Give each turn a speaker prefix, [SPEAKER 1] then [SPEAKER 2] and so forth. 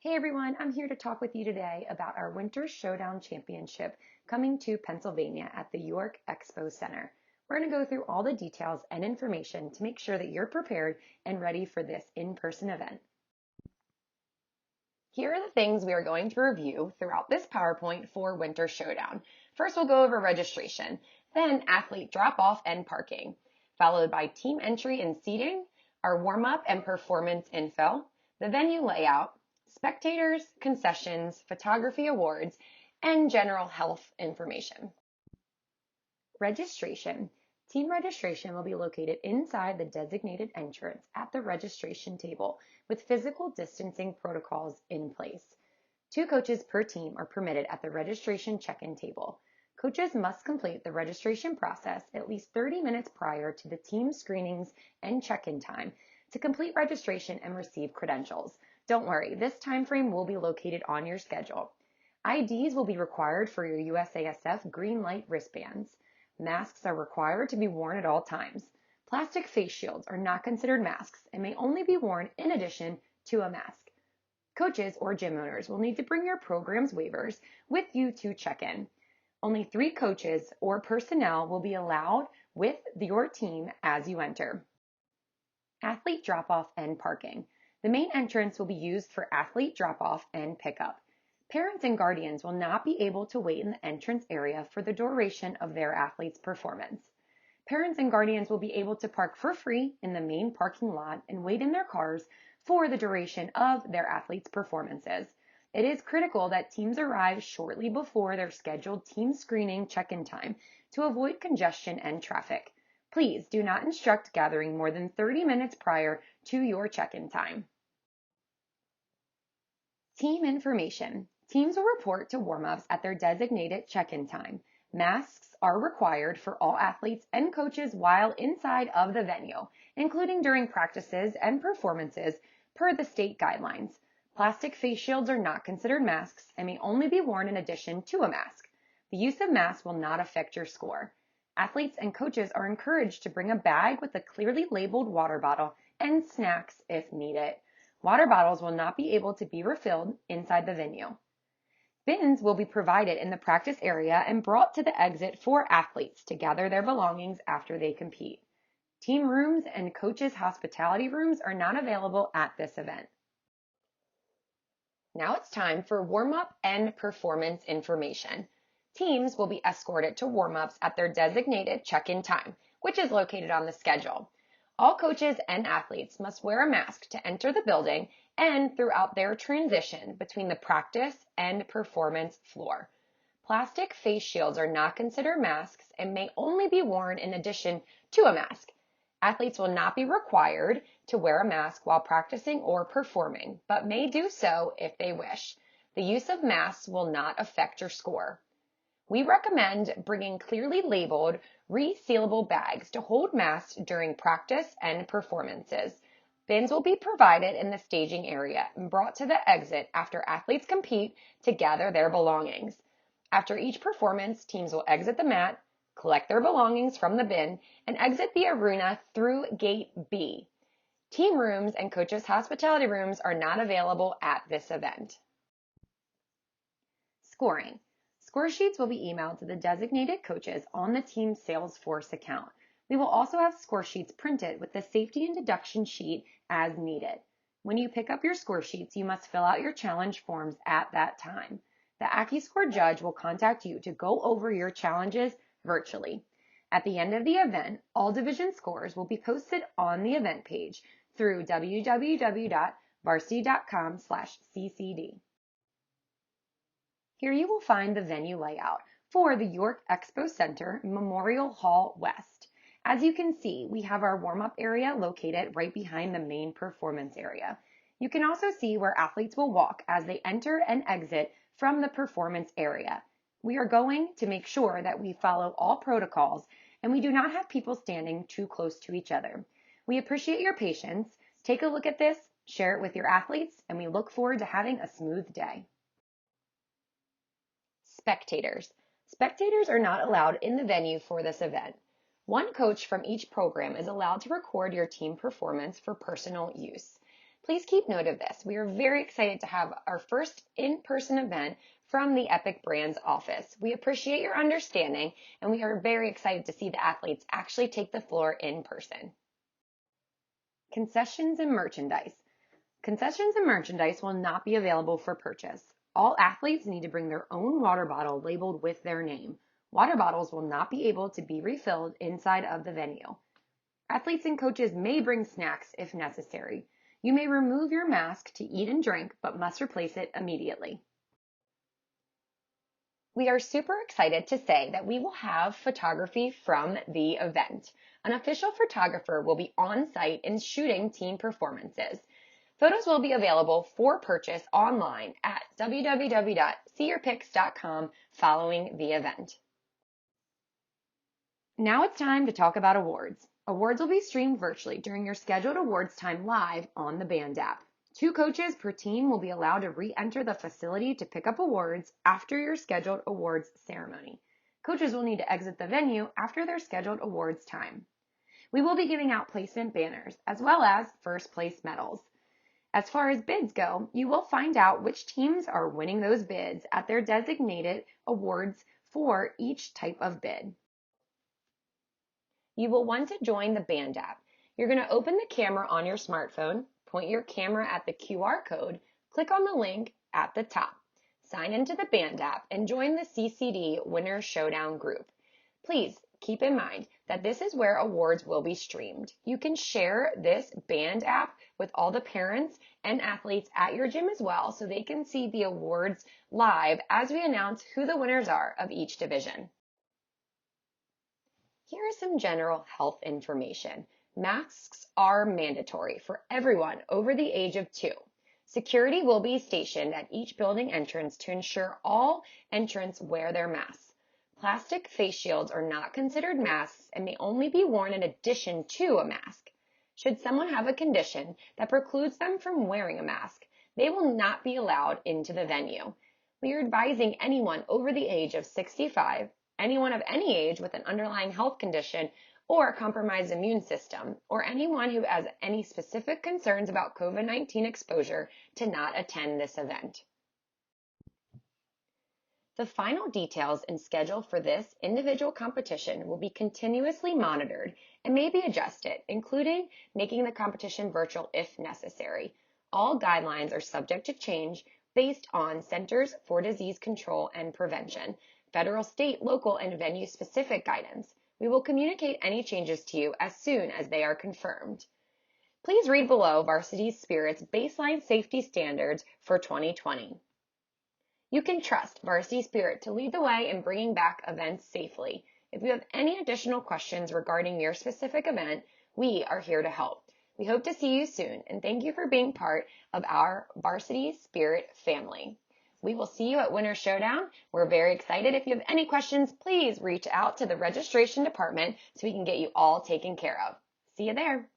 [SPEAKER 1] Hey everyone, I'm here to talk with you today about our Winter Showdown Championship coming to Pennsylvania at the York Expo Center. We're going to go through all the details and information to make sure that you're prepared and ready for this in-person event. Here are the things we are going to review throughout this PowerPoint for Winter Showdown. First, we'll go over registration, then athlete drop-off and parking, followed by team entry and seating, our warm-up and performance info, the venue layout, spectators, concessions, photography awards, and general health information. Registration. Team registration will be located inside the designated entrance at the registration table with physical distancing protocols in place. 2 coaches per team are permitted at the registration check-in table. Coaches must complete the registration process at least 30 minutes prior to the team screenings and check-in time to complete registration and receive credentials. Don't worry, this time frame will be located on your schedule. IDs will be required for your USASF green light wristbands. Masks are required to be worn at all times. Plastic face shields are not considered masks and may only be worn in addition to a mask. Coaches or gym owners will need to bring your program's waivers with you to check in. Only 3 coaches or personnel will be allowed with your team as you enter. Athlete drop-off and parking. The main entrance will be used for athlete drop-off and pickup. Parents and guardians will not be able to wait in the entrance area for the duration of their athlete's performance. Parents and guardians will be able to park for free in the main parking lot and wait in their cars for the duration of their athlete's performances. It is critical that teams arrive shortly before their scheduled team screening check-in time to avoid congestion and traffic. Please do not instruct gathering more than 30 minutes prior to your check-in time. Team information. Teams will report to warm-ups at their designated check-in time. Masks are required for all athletes and coaches while inside of the venue, including during practices and performances per the state guidelines. Plastic face shields are not considered masks and may only be worn in addition to a mask. The use of masks will not affect your score. Athletes and coaches are encouraged to bring a bag with a clearly labeled water bottle and snacks if needed. Water bottles will not be able to be refilled inside the venue. Bins will be provided in the practice area and brought to the exit for athletes to gather their belongings after they compete. Team rooms and coaches' hospitality rooms are not available at this event. Now it's time for warm-up and performance information. Teams will be escorted to warm-ups at their designated check-in time, which is located on the schedule. All coaches and athletes must wear a mask to enter the building and throughout their transition between the practice and performance floor. Plastic face shields are not considered masks and may only be worn in addition to a mask. Athletes will not be required to wear a mask while practicing or performing, but may do so if they wish. The use of masks will not affect your score. We recommend bringing clearly labeled, resealable bags to hold masks during practice and performances. Bins will be provided in the staging area and brought to the exit after athletes compete to gather their belongings. After each performance, teams will exit the mat, collect their belongings from the bin, and exit the arena through Gate B. Team rooms and coaches' hospitality rooms are not available at this event. Scoring. Score sheets will be emailed to the designated coaches on the team's Salesforce account. We will also have score sheets printed with the safety and deduction sheet as needed. When you pick up your score sheets, you must fill out your challenge forms at that time. The AccuScore judge will contact you to go over your challenges virtually. At the end of the event, all division scores will be posted on the event page through www.varsity.com/ccd. Here you will find the venue layout for the York Expo Center Memorial Hall West. As you can see, we have our warm-up area located right behind the main performance area. You can also see where athletes will walk as they enter and exit from the performance area. We are going to make sure that we follow all protocols and we do not have people standing too close to each other. We appreciate your patience. Take a look at this, share it with your athletes, and we look forward to having a smooth day. Spectators. Spectators are not allowed in the venue for this event. One coach from each program is allowed to record your team performance for personal use. Please keep note of this. We are very excited to have our first in-person event from the Epic Brands office. We appreciate your understanding, and we are very excited to see the athletes actually take the floor in person. Concessions and merchandise. Concessions and merchandise will not be available for purchase. All athletes need to bring their own water bottle labeled with their name. Water bottles will not be able to be refilled inside of the venue. Athletes and coaches may bring snacks if necessary. You may remove your mask to eat and drink, but must replace it immediately. We are super excited to say that we will have photography from the event. An official photographer will be on site and shooting team performances. Photos will be available for purchase online at www.seeyourpics.com following the event. Now it's time to talk about awards. Awards will be streamed virtually during your scheduled awards time live on the Band app. 2 coaches per team will be allowed to re-enter the facility to pick up awards after your scheduled awards ceremony. Coaches will need to exit the venue after their scheduled awards time. We will be giving out placement banners as well as first place medals. As far as bids go, you will find out which teams are winning those bids at their designated awards for each type of bid. You will want to join the Band app. You're going to open the camera on your smartphone, point your camera at the QR code, click on the link at the top. Sign into the Band app and join the CCD Winner Showdown group. Please keep in mind that this is where awards will be streamed. You can share this Band app with all the parents and athletes at your gym as well so they can see the awards live as we announce who the winners are of each division. Here is some general health information. Masks are mandatory for everyone over the age of 2. Security will be stationed at each building entrance to ensure all entrants wear their masks. Plastic face shields are not considered masks and may only be worn in addition to a mask. Should someone have a condition that precludes them from wearing a mask, they will not be allowed into the venue. We are advising anyone over the age of 65, anyone of any age with an underlying health condition or a compromised immune system, or anyone who has any specific concerns about COVID-19 exposure to not attend this event. The final details and schedule for this individual competition will be continuously monitored and may be adjusted, including making the competition virtual if necessary. All guidelines are subject to change based on Centers for Disease Control and Prevention, federal, state, local, and venue-specific guidance. We will communicate any changes to you as soon as they are confirmed. Please read below Varsity Spirit's baseline safety standards for 2020. You can trust Varsity Spirit to lead the way in bringing back events safely. If you have any additional questions regarding your specific event, we are here to help. We hope to see you soon, and thank you for being part of our Varsity Spirit family. We will see you at Winter Showdown. We're very excited. If you have any questions, please reach out to the registration department so we can get you all taken care of. See you there.